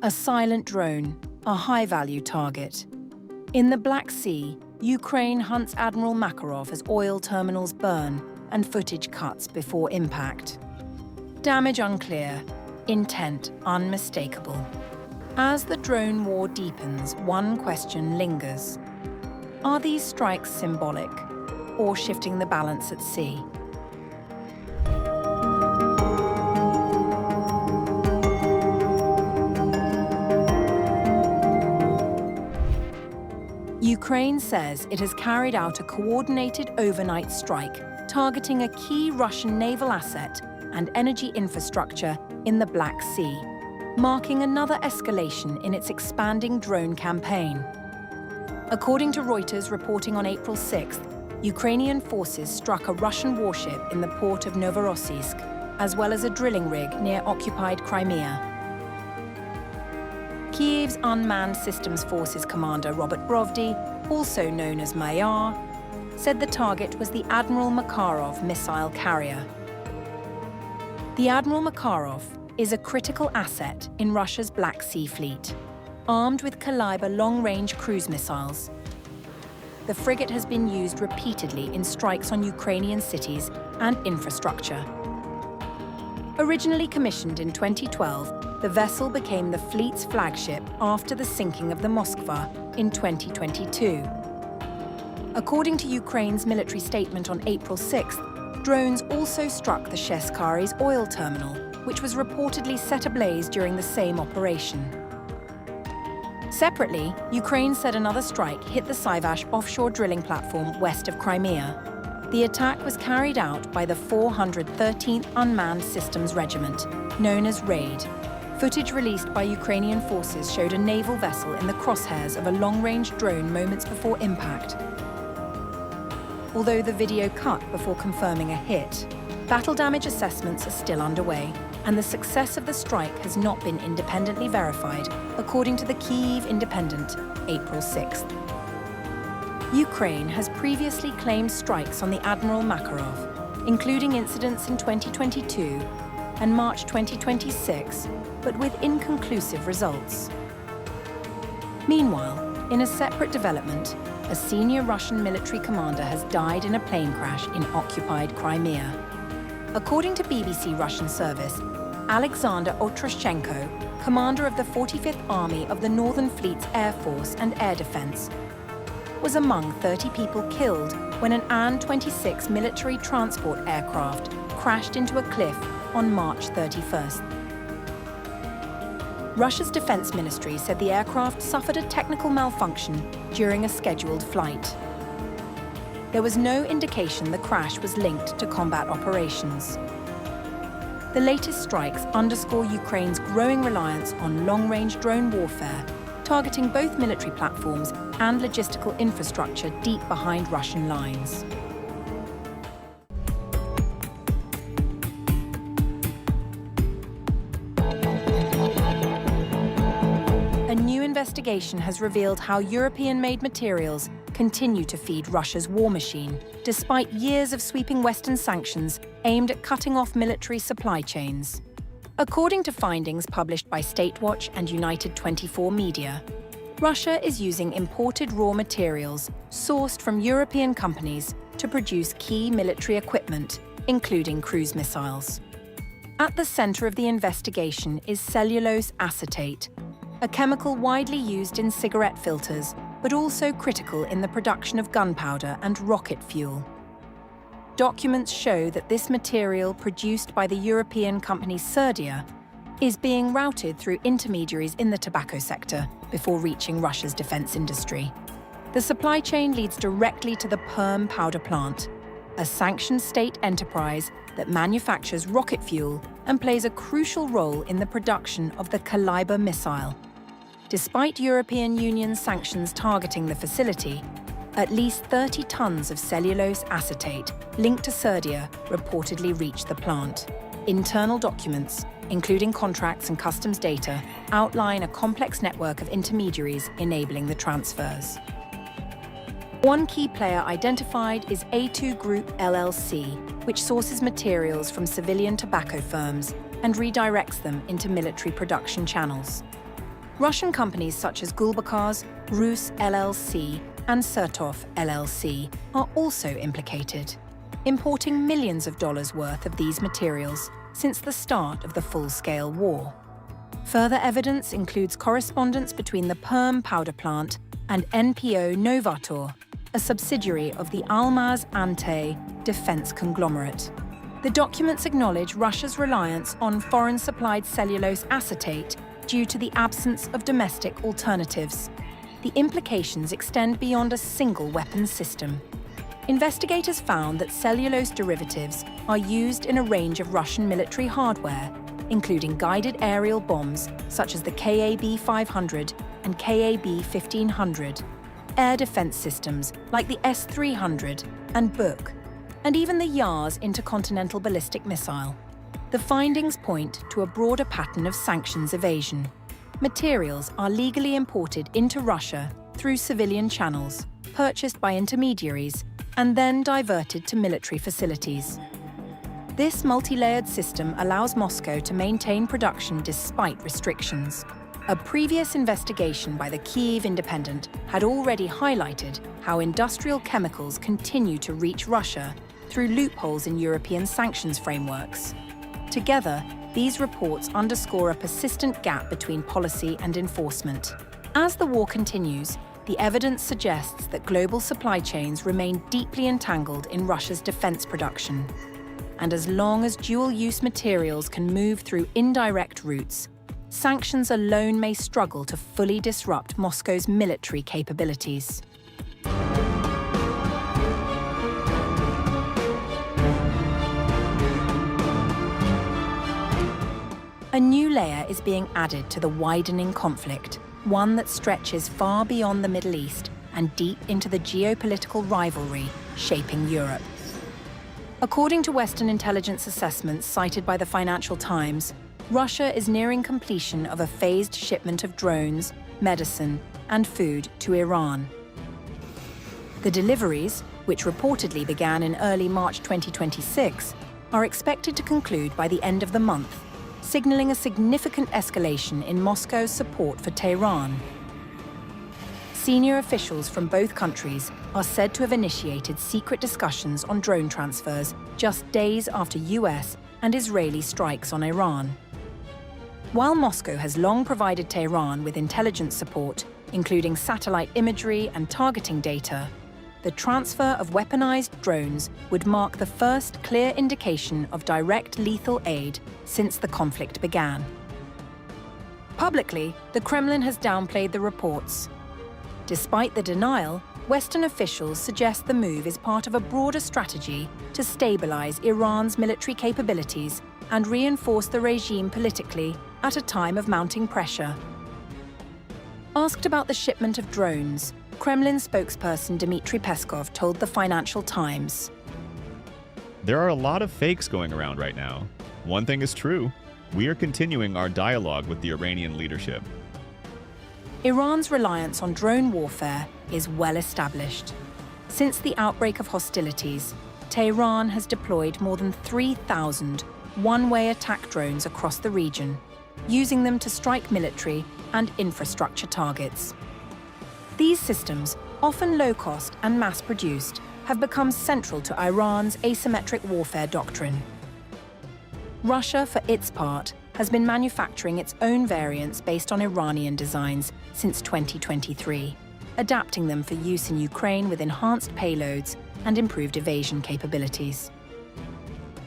A silent drone, a high-value target. In the Black Sea, Ukraine hunts Admiral Makarov as oil terminals burn and footage cuts before impact. Damage unclear, intent unmistakable. As the drone war deepens, one question lingers. Are these strikes symbolic, or shifting the balance at sea? Ukraine says it has carried out a coordinated overnight strike targeting a key Russian naval asset and energy infrastructure in the Black Sea, marking another escalation in its expanding drone campaign. According to Reuters reporting on April 6th, Ukrainian forces struck a Russian warship in the port of Novorossiysk, as well as a drilling rig near occupied Crimea. Kyiv's Unmanned Systems Forces commander Robert Brovdy, also known as Mayar, said the target was the Admiral Makarov missile carrier. The Admiral Makarov is a critical asset in Russia's Black Sea fleet, armed with Kalibr long-range cruise missiles. The frigate has been used repeatedly in strikes on Ukrainian cities and infrastructure. Originally commissioned in 2012, the vessel became the fleet's flagship after the sinking of the Moskva in 2022. According to Ukraine's military statement on April 6th, drones also struck the Sheskharis oil terminal, which was reportedly set ablaze during the same operation. Separately, Ukraine said another strike hit the Syvash offshore drilling platform west of Crimea. The attack was carried out by the 413th Unmanned Systems Regiment, known as RAID. Footage released by Ukrainian forces showed a naval vessel in the crosshairs of a long-range drone moments before impact. Although the video cut before confirming a hit, battle damage assessments are still underway, and the success of the strike has not been independently verified, according to the Kyiv Independent, April 6th. Ukraine has previously claimed strikes on the Admiral Makarov, including incidents in 2022 and March 2026, but with inconclusive results. Meanwhile, in a separate development, a senior Russian military commander has died in a plane crash in occupied Crimea. According to BBC Russian service, Alexander Otroshchenko, commander of the 45th Army of the Northern Fleet's Air Force and Air Defense, was among 30 people killed when an An-26 military transport aircraft crashed into a cliff on March 31st. Russia's defense ministry said the aircraft suffered a technical malfunction during a scheduled flight. There was no indication the crash was linked to combat operations. The latest strikes underscore Ukraine's growing reliance on long-range drone warfare, targeting both military platforms and logistical infrastructure deep behind Russian lines. A new investigation has revealed how European-made materials continue to feed Russia's war machine, despite years of sweeping Western sanctions aimed at cutting off military supply chains. According to findings published by Statewatch and United 24 Media, Russia is using imported raw materials sourced from European companies to produce key military equipment, including cruise missiles. At the center of the investigation is cellulose acetate, a chemical widely used in cigarette filters, but also critical in the production of gunpowder and rocket fuel. Documents show that this material, produced by the European company Surdia, is being routed through intermediaries in the tobacco sector before reaching Russia's defense industry. The supply chain leads directly to the Perm powder plant, a sanctioned state enterprise that manufactures rocket fuel and plays a crucial role in the production of the Kalibr missile. Despite European Union sanctions targeting the facility, at least 30 tons of cellulose acetate linked to Surdia reportedly reached the plant. Internal documents, including contracts and customs data, outline a complex network of intermediaries enabling the transfers. One key player identified is A2 Group LLC, which sources materials from civilian tobacco firms and redirects them into military production channels. Russian companies such as Gulbakhaz, Rus LLC, and Sertov LLC are also implicated, importing millions of dollars worth of these materials since the start of the full-scale war. Further evidence includes correspondence between the Perm powder plant and NPO Novator, a subsidiary of the Almaz-Antey defense conglomerate. The documents acknowledge Russia's reliance on foreign-supplied cellulose acetate due to the absence of domestic alternatives. The implications extend beyond a single weapons system. Investigators found that cellulose derivatives are used in a range of Russian military hardware, including guided aerial bombs such as the KAB-500 and KAB-1500, air defense systems like the S-300 and Buk, and even the Yars intercontinental ballistic missile. The findings point to a broader pattern of sanctions evasion. Materials are legally imported into Russia through civilian channels, purchased by intermediaries, and then diverted to military facilities. This multi-layered system allows Moscow to maintain production despite restrictions. A previous investigation by the Kyiv Independent had already highlighted how industrial chemicals continue to reach Russia through loopholes in European sanctions frameworks. Together, these reports underscore a persistent gap between policy and enforcement. As the war continues, the evidence suggests that global supply chains remain deeply entangled in Russia's defense production. And as long as dual-use materials can move through indirect routes, sanctions alone may struggle to fully disrupt Moscow's military capabilities. A new layer is being added to the widening conflict, one that stretches far beyond the Middle East and deep into the geopolitical rivalry shaping Europe. According to Western intelligence assessments cited by the Financial Times, Russia is nearing completion of a phased shipment of drones, medicine, and food to Iran. The deliveries, which reportedly began in early March 2026, are expected to conclude by the end of the month, signaling a significant escalation in Moscow's support for Tehran. Senior officials from both countries are said to have initiated secret discussions on drone transfers just days after US and Israeli strikes on Iran. While Moscow has long provided Tehran with intelligence support, including satellite imagery and targeting data, the transfer of weaponized drones would mark the first clear indication of direct lethal aid since the conflict began. Publicly, the Kremlin has downplayed the reports. Despite the denial, Western officials suggest the move is part of a broader strategy to stabilize Iran's military capabilities and reinforce the regime politically at a time of mounting pressure. Asked about the shipment of drones, Kremlin spokesperson Dmitry Peskov told the Financial Times, "There are a lot of fakes going around right now. One thing is true. We are continuing our dialogue with the Iranian leadership." Iran's reliance on drone warfare is well established. Since the outbreak of hostilities, Tehran has deployed more than 3,000 one-way attack drones across the region, using them to strike military and infrastructure targets. These systems, often low-cost and mass-produced, have become central to Iran's asymmetric warfare doctrine. Russia, for its part, has been manufacturing its own variants based on Iranian designs since 2023, adapting them for use in Ukraine with enhanced payloads and improved evasion capabilities.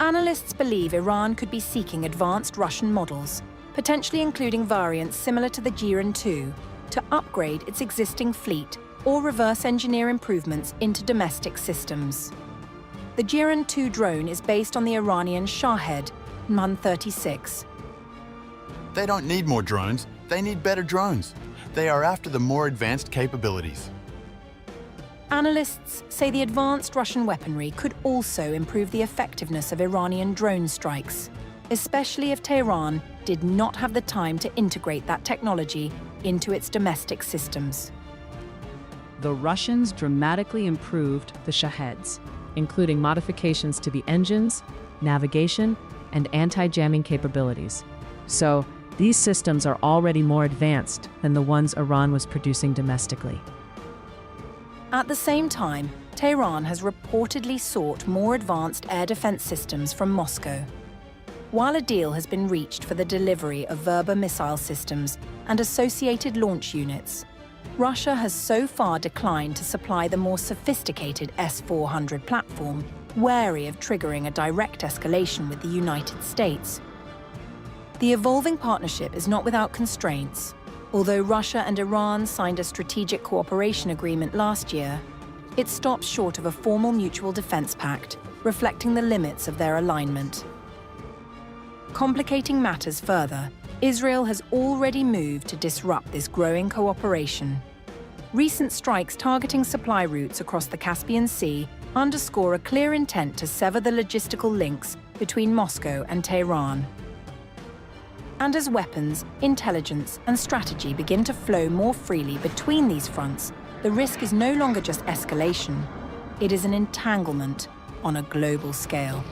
Analysts believe Iran could be seeking advanced Russian models, potentially including variants similar to the Geran-2, to upgrade its existing fleet or reverse engineer improvements into domestic systems. The Geran-2 drone is based on the Iranian Shahed Man-36. They don't need more drones, they need better drones. They are after the more advanced capabilities. Analysts say the advanced Russian weaponry could also improve the effectiveness of Iranian drone strikes, especially if Tehran did not have the time to integrate that technology into its domestic systems. The Russians dramatically improved the Shaheds, including modifications to the engines, navigation, and anti-jamming capabilities. So, These systems are already more advanced than the ones Iran was producing domestically. At the same time, Tehran has reportedly sought more advanced air defense systems from Moscow. While a deal has been reached for the delivery of Verba missile systems and associated launch units, Russia has so far declined to supply the more sophisticated S-400 platform, wary of triggering a direct escalation with the United States. The evolving partnership is not without constraints. Although Russia and Iran signed a strategic cooperation agreement last year, it stops short of a formal mutual defense pact, reflecting the limits of their alignment. Complicating matters further, Israel has already moved to disrupt this growing cooperation. Recent strikes targeting supply routes across the Caspian Sea underscore a clear intent to sever the logistical links between Moscow and Tehran. And as weapons, intelligence, and strategy begin to flow more freely between these fronts, the risk is no longer just escalation, it is an entanglement on a global scale.